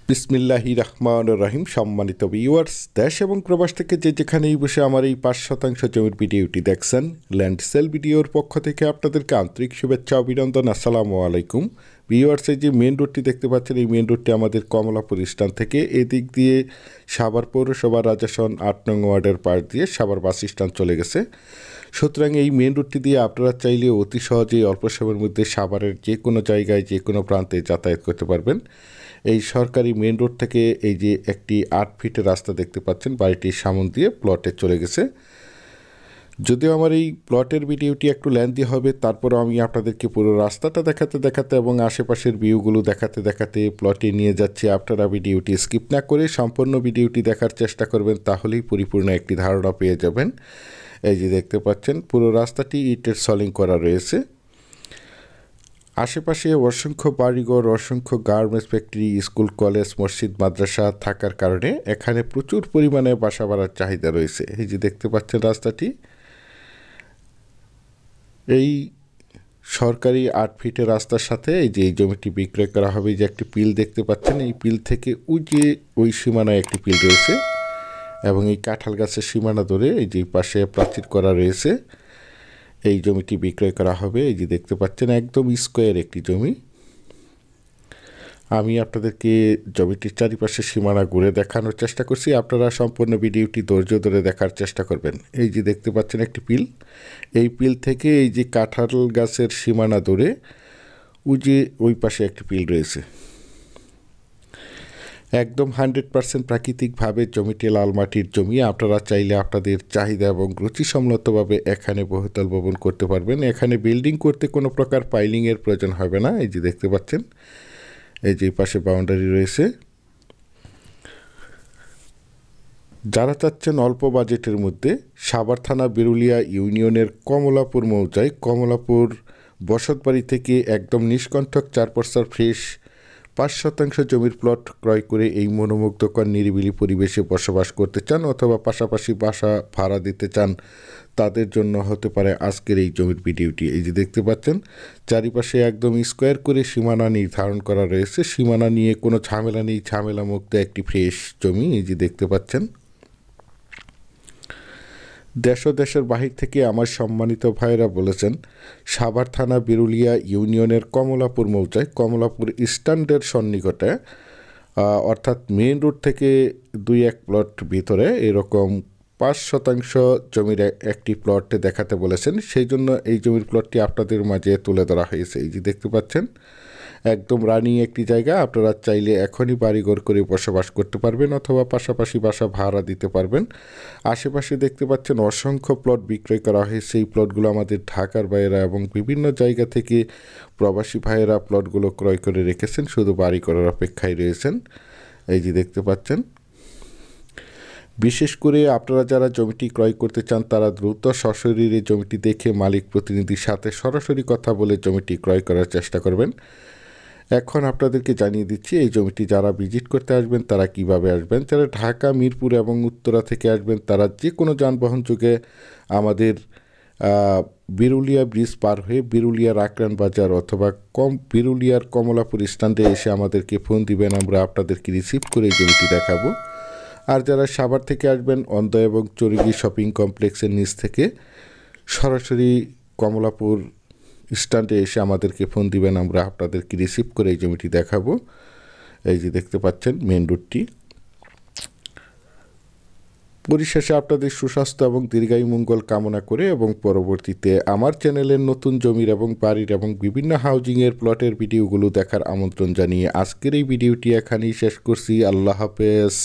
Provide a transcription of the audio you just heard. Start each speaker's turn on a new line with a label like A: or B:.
A: বিসমিল্লাহির রহমানির রহিম। সম্মানিত ভিউয়ার্স, দেশ এবং প্রবাস থেকে যে যেখানেই বসে আমার এই ৫% জমির ভিডিওটি দেখছেন, ল্যান্ড সেল ভিডিওর পক্ষ থেকে আপনাদেরকে আন্তরিক শুভেচ্ছা অভিনন্দন। আসসালামু আলাইকুম ভিউয়ার্স। এই যে মেন রোডটি দেখতে পাচ্ছেন, এই মেন রোডটি আমাদের কমলাপুর স্ট্যান্ড থেকে এদিক দিয়ে সাভার পৌরসভা রাজাসন ৮ নং ওয়ার্ডের পাশ দিয়ে সাভার বাস স্ট্যান্ড চলে গেছে। সুতরাং এই মেন রোডটি দিয়ে আপনারা চাইলে অতি সহজেই অল্প সময়ের মধ্যে সাভারের যে কোনো জায়গায় যে কোনো প্রান্তে যাতায়াত করতে পারবেন। এই সরকারি মেন রোড থেকে এই যে একটি ৮ ফিটের রাস্তা দেখতে পাচ্ছেন, বাড়িটির সামন দিয়ে প্লটে চলে গেছে। যদিও আমার এই প্লটের ভিডিওটি একটু লেন্থি হবে, তারপরও আমি আপনাদেরকে পুরো রাস্তাটা দেখাতে দেখাতে এবং আশেপাশের ভিউগুলো দেখাতে দেখাতে প্লটে নিয়ে যাচ্ছি। আপনারা ভিডিওটি স্কিপ না করে সম্পূর্ণ ভিডিওটি দেখার চেষ্টা করবেন, তাহলেই পরিপূর্ণ একটি ধারণা পেয়ে যাবেন। এই যে দেখতে পাচ্ছেন, পুরো রাস্তাটি ইটের সলিং করা রয়েছে। আশেপাশে অসংখ্য বাড়িঘর, অসংখ্য গার্মেন্টস ফ্যাক্টরি, স্কুল, কলেজ, মসজিদ, মাদ্রাসা থাকার কারণে এখানে প্রচুর পরিমাণে বাসা বাড়ার চাহিদা রয়েছে। এই যে দেখতে পাচ্ছেন রাস্তাটি, এই সরকারি ৮ ফিটের রাস্তার সাথে এই যে এই জমিটি বিক্রয় করা হবে। এই যে একটি পিল দেখতে পাচ্ছেন, এই পিল থেকে ওই সীমানায় একটি পিল রয়েছে এবং এই কাঁঠাল গাছের সীমানা ধরে এই যে পাশে প্রাচীর করা রয়েছে, এই জমিটি বিক্রয় করা হবে। এই যে দেখতে পাচ্ছেন একদম স্কোয়ার একটি জমি। আমি আপনাদেরকে জমিটির চারিপাশে সীমানা ঘুরে দেখানোর চেষ্টা করছি, আপনারা সম্পূর্ণ ভিডিওটি ধৈর্য ধরে দেখার চেষ্টা করবেন। এই যে দেখতে পাচ্ছেন একটি পিল, এই পিল থেকে এই যে কাঁঠাল গাছের সীমানা ধরে ওই পাশে একটি পিল রয়েছে। একদম 100% প্রাকৃতিকভাবে জমিটি লাল মাটির জমি। আপনারা চাইলে আপনাদের চাহিদা এবং রুচিসম্মতভাবে এখানে বহুতল ভবন করতে পারবেন। এখানে বিল্ডিং করতে কোনো প্রকার পাইলিংয়ের প্রয়োজন হবে না। এই যে দেখতে পাচ্ছেন, এই যে পাশে বাউন্ডারি রয়েছে। যারা চাচ্ছেন অল্প বাজেটের মধ্যে সাভার থানা বিরুলিয়া ইউনিয়নের কমলাপুর মৌজায় কমলাপুর বসতবাড়ি থেকে একদম নিষ্কণ্ঠক 4 ফ্রেশ ৫% জমির প্লট ক্রয় করে এই মনোমুগ্ধকর নিরিবিলি পরিবেশে বসবাস করতে চান অথবা পাশাপাশি বাসা ভাড়া দিতে চান, তাদের জন্য হতে পারে আজকের এই জমির ভিডিওটি। এই যে দেখতে পাচ্ছেন চারিপাশে একদম স্কোয়ার করে সীমানা নির্ধারণ করা রয়েছে। সীমানা নিয়ে কোনো ঝামেলা নেই, ঝামেলা মুক্ত একটি ফ্রেশ জমি। এই যে দেখতে পাচ্ছেন, দেশ ও দেশের বাহির থেকে আমার সম্মানিত ভাইরা বলেছেন, সাভার থানা বিরুলিয়া ইউনিয়নের কমলাপুর মৌজায় কমলাপুর স্ট্যান্ডের সন্নিকটে, অর্থাৎ মেইন রোড থেকে 2-1 প্লট ভিতরে এরকম 5% জমির একটি প্লট দেখাতে বলেছেন। সেই জন্য এই জমির প্লটটি আপনাদের মাঝে তুলে ধরা হয়েছে। এই যে দেখতে পাচ্ছেন একদম রানিং একটি জায়গা। আপনারা চাইলে এখনই বাড়িঘর করে বসবাস করতে পারবেন অথবা পাশাপাশি বাসা ভাড়া দিতে পারবেন। আশেপাশে দেখতে পাচ্ছেন অসংখ্য প্লট বিক্রয় করা হয়েছে। এই প্লটগুলো আমাদের ঢাকার ভাইয়েরা এবং বিভিন্ন জায়গা থেকে প্রবাসী ভাইয়েরা প্লটগুলো ক্রয় করে রেখেছেন, শুধু বাড়ি করার অপেক্ষায় রয়েছেন। এই যে দেখতে পাচ্ছেন, বিশেষ করে আপনারা যারা জমিটি ক্রয় করতে চান তারা দ্রুত সশরীরে জমিটি দেখে মালিক প্রতিনিধির সাথে সরাসরি কথা বলে জমিটি ক্রয় করার চেষ্টা করবেন। এখন আপনাদেরকে জানিয়ে দিচ্ছি এই জমিটি যারা ভিজিট করতে আসবেন তারা কিভাবে আসবেন। যারা ঢাকা, মিরপুর এবং উত্তরা থেকে আসবেন তারা যে কোনো যানবাহন যোগে আমাদের বিরুলিয়া ব্রিজ পার হয়ে বিরুলিয়ার আকরান বাজার অথবা বিরুলিয়ার কমলাপুর স্ট্যান্ডে এসে আমাদেরকে ফোন দিবেন, আমরা আপনাদেরকে রিসিভ করে এই জমিটি দেখাবো। আর যারা সাভার থেকে আসবেন অন্ধ এবং চরিগি শপিং কমপ্লেক্সের নিচ থেকে সরাসরি কমলাপুর স্ট্যান্ডে এসে আমাদেরকে ফোন দিবেন, আমরা আপনাদেরকে রিসিভ করে এই জমিটি দেখাবো। এই যে দেখতে পাচ্ছেন মেন রোডটি। পরিশেষে আপনাদের সুস্বাস্থ্য এবং দীর্ঘায়ু মঙ্গল কামনা করে এবং পরবর্তীতে আমার চ্যানেলের নতুন জমির এবং বাড়ির এবং বিভিন্ন হাউজিংয়ের প্লটের ভিডিওগুলো দেখার আমন্ত্রণ জানিয়ে আজকের এই ভিডিওটি এখানেই শেষ করছি। আল্লাহ হাফেজ।